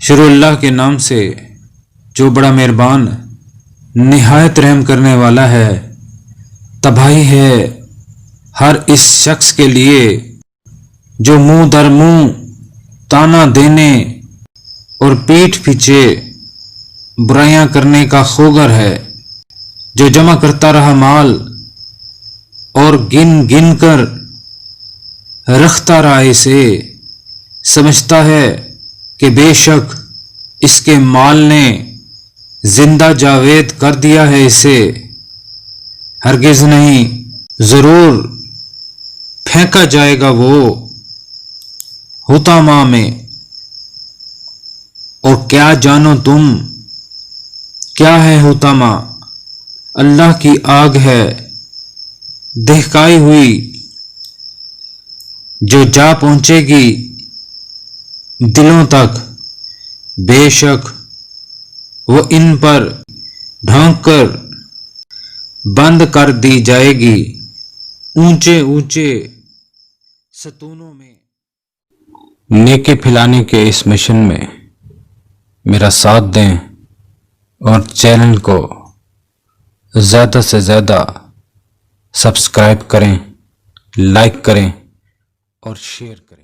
شروع اللہ کے نام سے جو بڑا مہربان نہایت رحم کرنے والا ہے۔ تباہی ہے ہر اس شخص کے لیے جو منہ در منہ تانا دینے اور پیٹھ پیچھے برائیاں کرنے کا خوگر ہے، جو جمع کرتا رہا مال اور گن گن کر رکھتا رہا اسے، سمجھتا ہے کہ بے شک اس کے مال نے زندہ جاوید کر دیا ہے اسے۔ ہرگز نہیں، ضرور پھینکا جائے گا وہ حطامہ میں۔ اور کیا جانو تم کیا ہے حطامہ؟ اللہ کی آگ ہے دہکائی ہوئی جو جا پہنچے گی دلوں تک، بے شک وہ ان پر ڈھانک کر بند کر دی جائے گی اونچے اونچے ستونوں میں۔ نیکی پھیلانے کے اس مشن میں میرا ساتھ دیں اور چینل کو زیادہ سے زیادہ سبسکرائب کریں، لائک کریں اور شیئر کریں۔